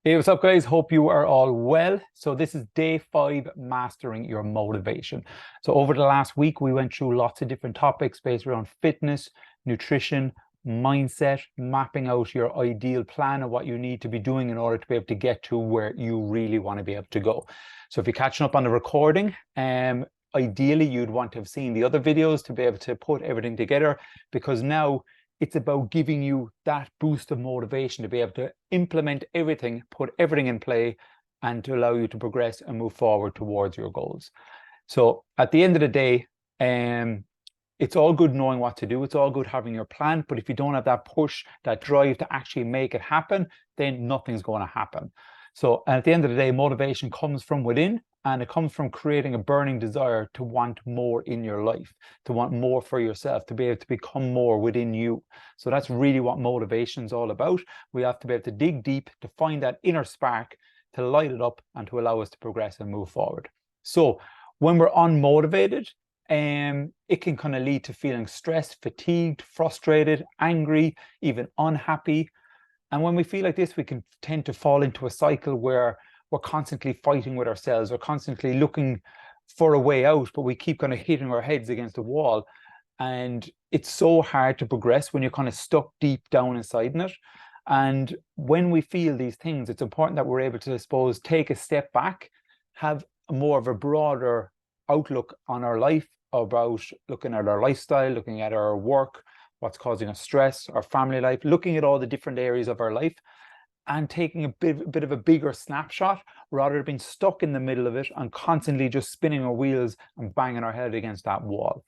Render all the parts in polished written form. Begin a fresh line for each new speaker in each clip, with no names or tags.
Hey, what's up, guys? Hope you are all well. So this is day 5, mastering your motivation. So over the last week, we went through lots of different topics based around fitness, nutrition, mindset, mapping out your ideal plan of what you need to be doing in order to be able to get to where you really want to be able to go. So if you're catching up on the recording, ideally you'd want to have seen the other videos to be able to put everything together, because now it's about giving you that boost of motivation to be able to implement everything, put everything in play, and to allow you to progress and move forward towards your goals. So at the end of the day, it's all good knowing what to do. It's all good having your plan. But if you don't have that push, that drive to actually make it happen, then nothing's going to happen. So at the end of the day, motivation comes from within, and it comes from creating a burning desire to want more in your life, to want more for yourself, to be able to become more within you. So that's really what motivation is all about. We have to be able to dig deep to find that inner spark, to light it up, and to allow us to progress and move forward. So when we're unmotivated, it can kind of lead to feeling stressed, fatigued, frustrated, angry, even unhappy. And when we feel like this, we can tend to fall into a cycle where we're constantly fighting with ourselves. We're constantly looking for a way out, but we keep kind of hitting our heads against the wall. And it's so hard to progress when you're kind of stuck deep down inside in it. And when we feel these things, it's important that we're able to, I suppose, take a step back, have more of a broader outlook on our life, about looking at our lifestyle, looking at our work, what's causing us stress, our family life, looking at all the different areas of our life, and taking a bit of a bigger snapshot rather than being stuck in the middle of it and constantly just spinning our wheels and banging our head against that wall.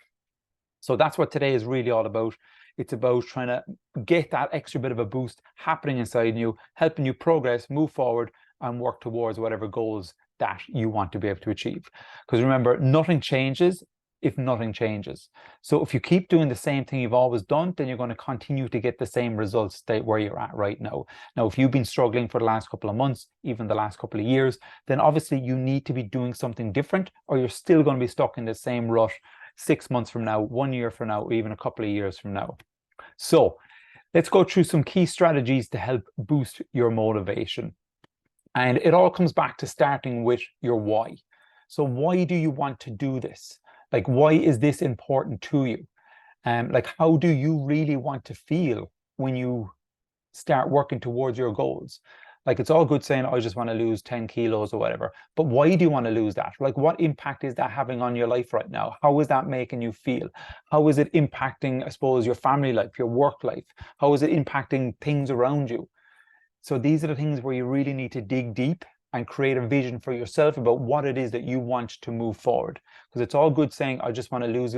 So that's what today is really all about. It's about trying to get that extra bit of a boost happening inside you, helping you progress, move forward, and work towards whatever goals that you want to be able to achieve. Because remember, nothing changes if nothing changes. So if you keep doing the same thing you've always done, then you're going to continue to get the same results where you're at right now. Now, if you've been struggling for the last couple of months, even the last couple of years, then obviously you need to be doing something different, or you're still going to be stuck in the same rut 6 months from now, 1 year from now, or even a couple of years from now. So let's go through some key strategies to help boost your motivation. And it all comes back to starting with your why. So why do you want to do this? Like, why is this important to you? Like, how do you really want to feel when you start working towards your goals? Like, it's all good saying, I just want to lose 10 kilos or whatever, but why do you want to lose that? Like, what impact is that having on your life right now? How is that making you feel? How is it impacting, I suppose, your family life, your work life? How is it impacting things around you? So these are the things where you really need to dig deep and create a vision for yourself about what it is that you want to move forward. Because it's all good saying, I just want to lose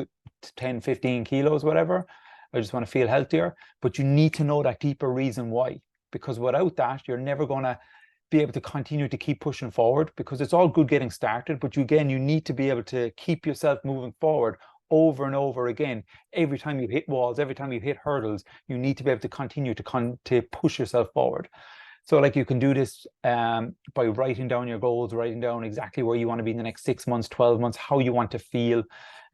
10, 15 kilos, whatever. I just want to feel healthier. But you need to know that deeper reason why. Because without that, you're never going to be able to continue to keep pushing forward, because it's all good getting started. But you need to be able to keep yourself moving forward over and over again. Every time you hit walls, every time you hit hurdles, you need to be able to continue to push yourself forward. So like, you can do this by writing down your goals, writing down exactly where you want to be in the next 6 months, 12 months, how you want to feel,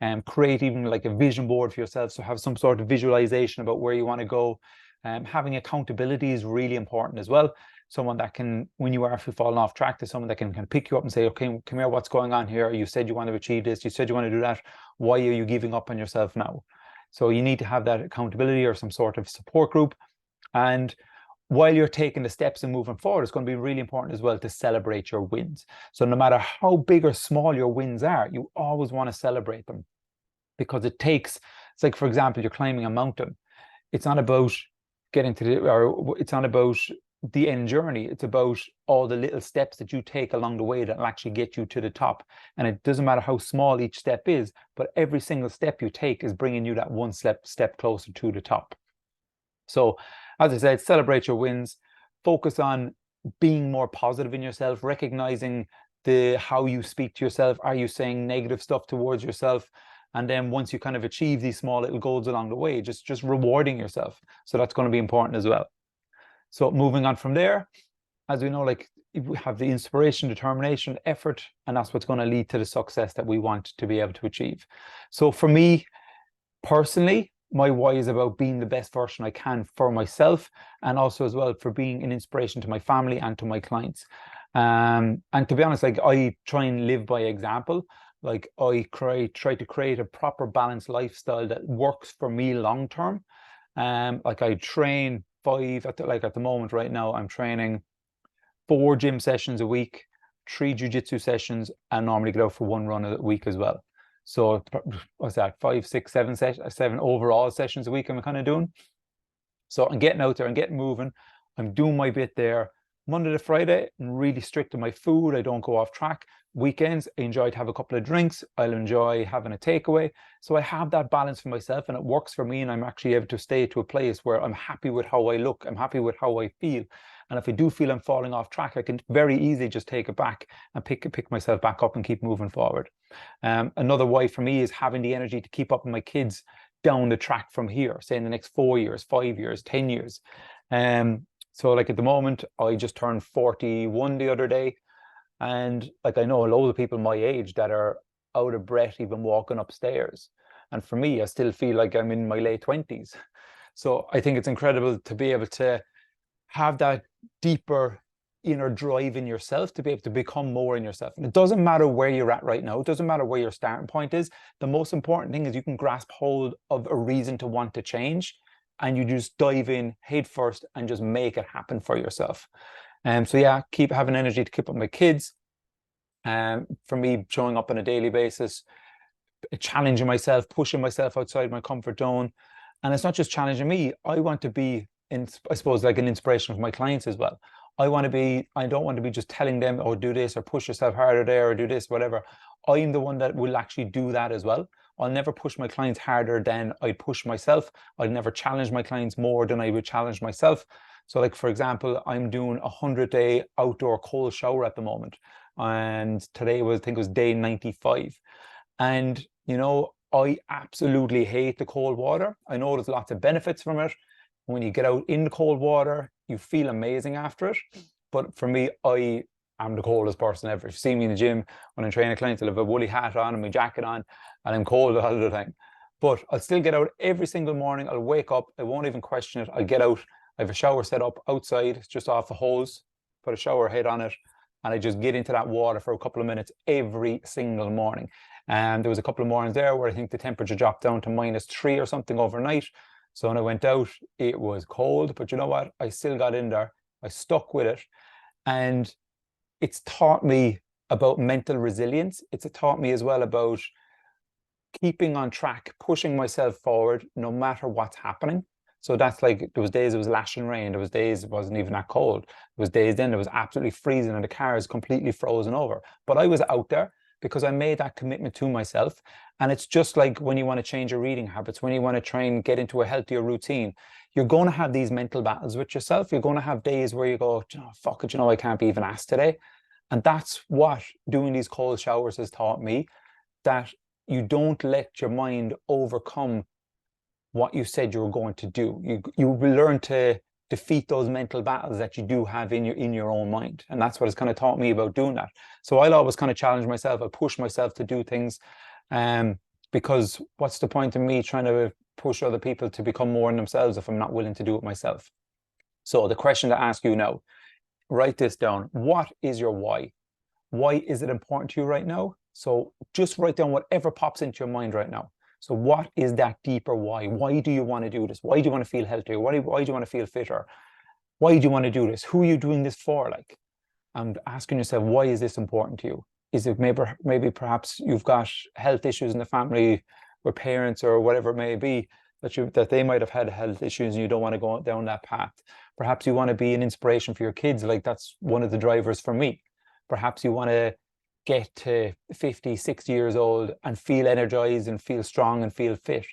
and create even like a vision board for yourself. So have some sort of visualization about where you want to go. Having accountability is really important as well. Someone that can, when you are falling off track, to someone that can pick you up and say, okay, come here, what's going on here? You said you want to achieve this. You said you want to do that. Why are you giving up on yourself now? So you need to have that accountability or some sort of support group. And while you're taking the steps and moving forward, it's going to be really important as well to celebrate your wins. So no matter how big or small your wins are, you always want to celebrate them, because it's like, for example, you're climbing a mountain. It's not about it's not about the end journey. It's about all the little steps that you take along the way that will actually get you to the top. And it doesn't matter how small each step is, but every single step you take is bringing you that one step closer to the top. So as I said, celebrate your wins, focus on being more positive in yourself, recognizing how you speak to yourself. Are you saying negative stuff towards yourself? And then once you kind of achieve these small little goals along the way, just rewarding yourself. So that's going to be important as well. So moving on from there, as we know, like, we have the inspiration, determination, effort, and that's what's going to lead to the success that we want to be able to achieve. So for me personally, my why is about being the best version I can for myself, and also as well for being an inspiration to my family and to my clients. And to be honest, like I try and live by example. Like I try to create a proper balanced lifestyle that works for me long term. Like I train at the moment right now, I'm training 4 gym sessions a week, 3 jiu-jitsu sessions, and normally get out for 1 run a week as well. So what's that, 5, 6, 7 overall sessions a week I'm kind of doing. So I'm getting out there and getting moving. I'm doing my bit there. Monday to Friday, I'm really strict on my food. I don't go off track. Weekends, I enjoy to have a couple of drinks. I'll enjoy having a takeaway. So I have that balance for myself, and it works for me. And I'm actually able to stay to a place where I'm happy with how I look. I'm happy with how I feel. And if I do feel I'm falling off track, I can very easily just take it back and pick myself back up and keep moving forward. Another why for me is having the energy to keep up with my kids down the track from here, say in the next 4 years, 5 years, 10 years. So like at the moment, I just turned 41 the other day. And like I know a lot of people my age that are out of breath even walking upstairs. And for me, I still feel like I'm in my late 20s. So I think it's incredible to be able to have that deeper inner drive in yourself to be able to become more in yourself. And it doesn't matter where you're at right now. It doesn't matter where your starting point is. The most important thing is you can grasp hold of a reason to want to change, and you just dive in head first and just make it happen for yourself. So yeah, keep having energy to keep up with my kids. For me, showing up on a daily basis, challenging myself, pushing myself outside my comfort zone. And it's not just challenging me. I want to be, I suppose, like an inspiration for my clients as well. I don't want to be just telling them, oh, do this or push yourself harder there or do this, whatever. I'm the one that will actually do that as well. I'll never push my clients harder than I'd push myself. I'd never challenge my clients more than I would challenge myself. So like, for example, I'm doing a 100-day outdoor cold shower at the moment. And today I think it was day 95. And, you know, I absolutely hate the cold water. I know there's lots of benefits from it. When you get out in the cold water, you feel amazing after it. But for me, I am the coldest person ever. If you see me in the gym, when I'm training clients, I'll have a woolly hat on and my jacket on, and I'm cold all the time. But I'll still get out every single morning. I'll wake up. I won't even question it. I'll get out. I have a shower set up outside, just off the hose, put a shower head on it, and I just get into that water for a couple of minutes every single morning. And there was a couple of mornings there where I think the temperature dropped down to -3 or something overnight. So when I went out, it was cold, but you know what? I still got in there. I stuck with it. And it's taught me about mental resilience. It's taught me as well about keeping on track, pushing myself forward no matter what's happening. So that's like, there was days it was lashing rain. There was days it wasn't even that cold. There was days then it was absolutely freezing and the car is completely frozen over. But I was out there because I made that commitment to myself. And it's just like when you want to change your reading habits, when you want to try and get into a healthier routine, you're going to have these mental battles with yourself. You're going to have days where you go, oh, fuck it, you know, I can't be even asked today. And that's what doing these cold showers has taught me, that you don't let your mind overcome what you said you were going to do. You will learn to defeat those mental battles that you do have in your own mind. And that's what it's kind of taught me about doing that. So I'll always kind of challenge myself. I push myself to do things, because what's the point of me trying to push other people to become more in themselves if I'm not willing to do it myself? So the question to ask you now, write this down. What is your why? Why is it important to you right now? So just write down whatever pops into your mind right now. So what is that deeper why? Why do you want to do this? Why do you want to feel healthier? Why do you want to feel fitter? Why do you want to do this? Who are you doing this for? Like, and asking yourself, why is this important to you? Is it maybe perhaps you've got health issues in the family, or parents, or whatever it may be, that they might have had health issues and you don't want to go down that path. Perhaps you want to be an inspiration for your kids. Like, that's one of the drivers for me. Perhaps you want to get to 50, 60 years old and feel energized and feel strong and feel fit.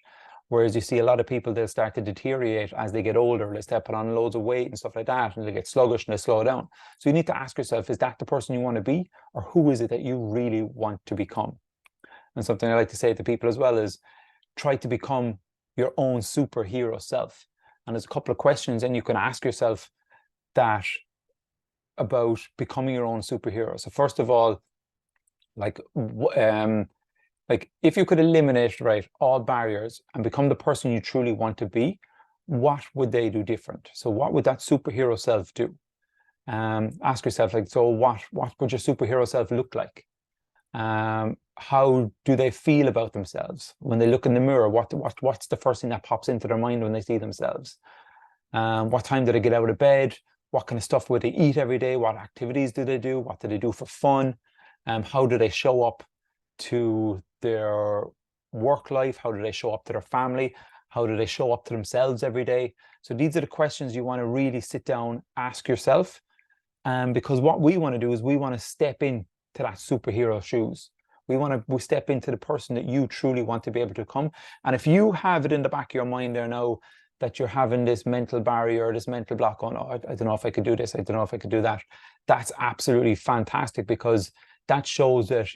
Whereas you see a lot of people, they'll start to deteriorate as they get older. They start put on loads of weight and stuff like that, and they get sluggish and they slow down. So you need to ask yourself, is that the person you want to be, or who is it that you really want to become? And something I like to say to people as well is, try to become your own superhero self. And there's a couple of questions and you can ask yourself that about becoming your own superhero. So first of all, like like if you could eliminate, right, all barriers and become the person you truly want to be, what would they do different? So what would that superhero self do? Ask yourself, like, so what would your superhero self look like? How do they feel about themselves when they look in the mirror? What's the first thing that pops into their mind when they see themselves? What time do they get out of bed? What kind of stuff would they eat every day? What activities do they do? What do they do for fun? How do they show up to their work life? How do they show up to their family? How do they show up to themselves every day? So these are the questions you want to really sit down, ask yourself. Because what we want to do is we want to step into that superhero shoes. We step into the person that you truly want to be able to become. And if you have it in the back of your mind there now that you're having this mental barrier, this mental block on, oh, I don't know if I could do this, I don't know if I could do that, that's absolutely fantastic, because that shows that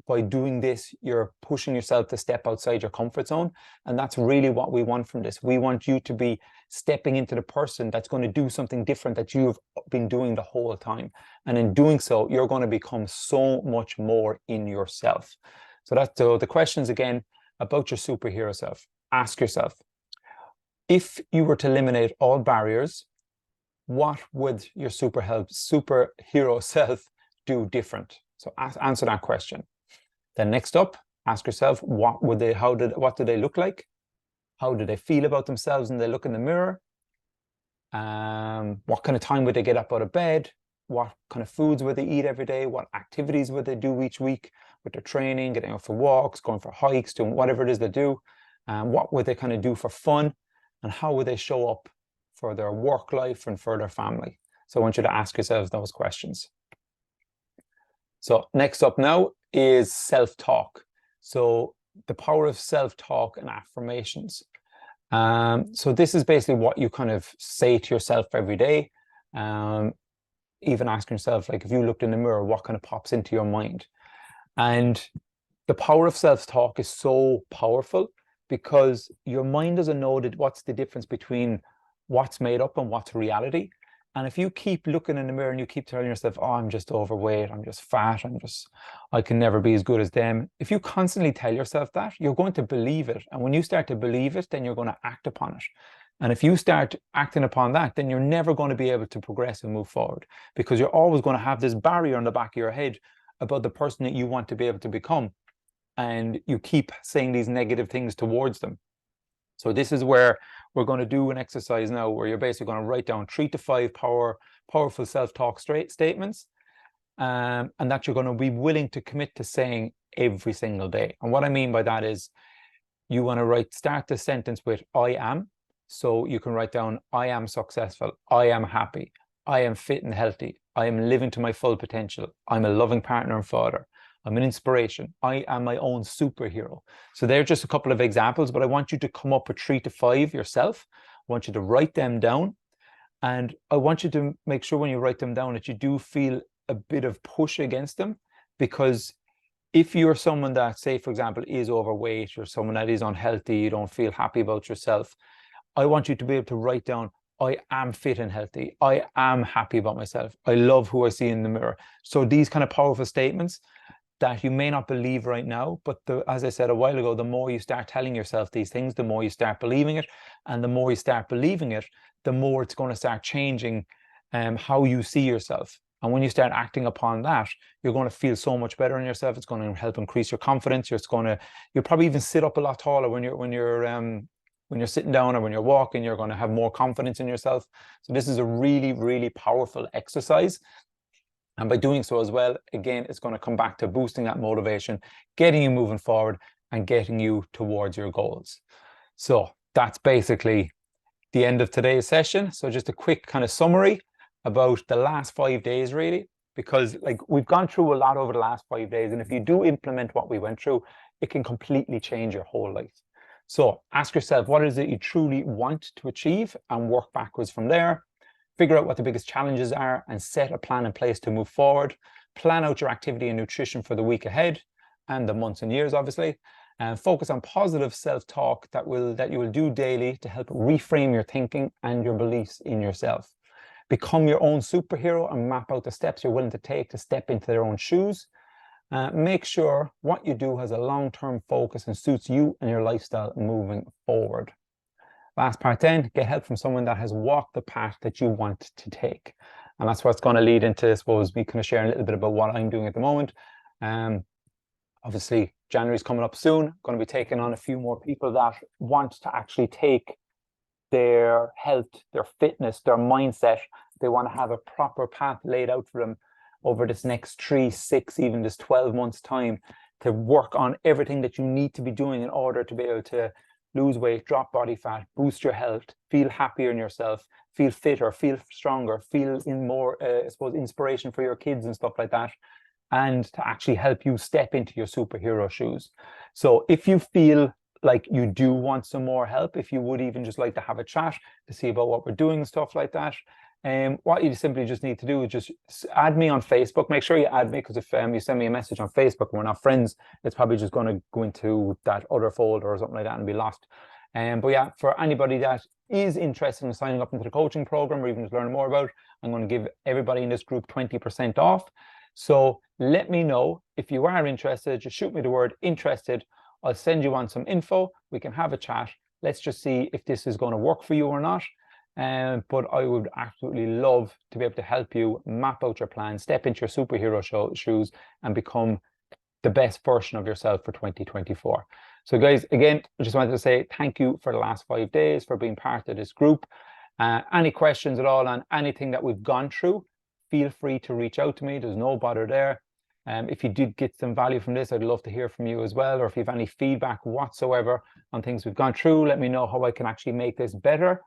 by doing this, you're pushing yourself to step outside your comfort zone. And that's really what we want from this. We want you to be stepping into the person that's going to do something different that you've been doing the whole time. And in doing so, you're going to become so much more in yourself. So that's the questions again about your superhero self. Ask yourself, if you were to eliminate all barriers, what would your superhero self do different? So answer that question. Then next up, ask yourself, what do they look like? How do they feel about themselves when they look in the mirror? What kind of time would they get up out of bed? What kind of foods would they eat every day? What activities would they do each week with their training, getting out for walks, going for hikes, doing whatever it is they do? What would they kind of do for fun? And how would they show up for their work life and for their family? So I want you to ask yourselves those questions. So next up now is self-talk. So the power of self-talk and affirmations. So this is basically what you kind of say to yourself every day. Even asking yourself, like, if you looked in the mirror, what kind of pops into your mind? And the power of self-talk is so powerful because your mind doesn't know what's the difference between what's made up and what's reality. And if you keep looking in the mirror and you keep telling yourself, oh, I'm just overweight, I'm just fat, I can never be as good as them. If you constantly tell yourself that, you're going to believe it. And when you start to believe it, then you're going to act upon it. And if you start acting upon that, then you're never going to be able to progress and move forward, because you're always going to have this barrier on the back of your head about the person that you want to be able to become. And you keep saying these negative things towards them. So this is where we're going to do an exercise now where you're basically going to write down 3 to 5 powerful self-talk statements, and that you're going to be willing to commit to saying every single day. And what I mean by that is you want to start the sentence with I am. So you can write down, I am successful, I am happy, I am fit and healthy, I am living to my full potential, I'm a loving partner and father, I'm an inspiration, I am my own superhero. So they're just a couple of examples, but I want you to come up with 3 to 5 yourself. I want you to write them down. And I want you to make sure when you write them down that you do feel a bit of push against them. Because if you're someone that, say, for example, is overweight, or someone that is unhealthy, you don't feel happy about yourself, I want you to be able to write down, I am fit and healthy, I am happy about myself, I love who I see in the mirror. So these kind of powerful statements that you may not believe right now, but as I said a while ago, the more you start telling yourself these things, the more you start believing it. And the more you start believing it, the more it's going to start changing how you see yourself. And when you start acting upon that, you're going to feel so much better in yourself. It's going to help increase your confidence. You'll probably even sit up a lot taller when you're sitting down or when you're walking. You're going to have more confidence in yourself. So this is a really, really powerful exercise. And by doing so as well, again, it's going to come back to boosting that motivation, getting you moving forward and getting you towards your goals. So that's basically the end of today's session. So just a quick kind of summary about the last 5 days, really, because like we've gone through a lot over the last 5 days. And if you do implement what we went through, it can completely change your whole life. So ask yourself, what is it you truly want to achieve, and work backwards from there. Figure out what the biggest challenges are and set a plan in place to move forward. Plan out your activity and nutrition for the week ahead and the months and years, obviously. And focus on positive self-talk that you will do daily to help reframe your thinking and your beliefs in yourself. Become your own superhero and map out the steps you're willing to take to step into their own shoes. Make sure what you do has a long-term focus and suits you and your lifestyle moving forward. Last part then, get help from someone that has walked the path that you want to take. And that's what's going to lead into, I suppose, me kind of sharing a little bit about what I'm doing at the moment. Obviously, January's coming up soon. I'm going to be taking on a few more people that want to actually take their health, their fitness, their mindset. They want to have a proper path laid out for them over this next 3, 6, even this 12 months time to work on everything that you need to be doing in order to be able to lose weight, drop body fat, boost your health, feel happier in yourself, feel fitter, feel stronger, feel in more, I suppose, inspiration for your kids and stuff like that, and to actually help you step into your superhero shoes. So if you feel like you do want some more help, if you would even just like to have a chat to see about what we're doing and stuff like that, what you simply just need to do is just add me on Facebook. Make sure you add me, because if you send me a message on Facebook and we're not friends, it's probably just going to go into that other folder or something like that and be lost. But yeah, for anybody that is interested in signing up into the coaching program or even just learning more about it, I'm going to give everybody in this group 20% off. So let me know if you are interested. Just shoot me the word interested. I'll send you on some info. We can have a chat. Let's just see if this is going to work for you or not. But I would absolutely love to be able to help you map out your plan, step into your superhero shoes, and become the best version of yourself for 2024. So guys, again, I just wanted to say thank you for the last 5 days for being part of this group. Any questions at all on anything that we've gone through, feel free to reach out to me. There's no bother there. If you did get some value from this, I'd love to hear from you as well. Or if you have any feedback whatsoever on things we've gone through, let me know how I can actually make this better.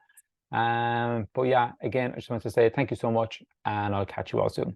But yeah, again, I just want to say thank you so much, and I'll catch you all soon.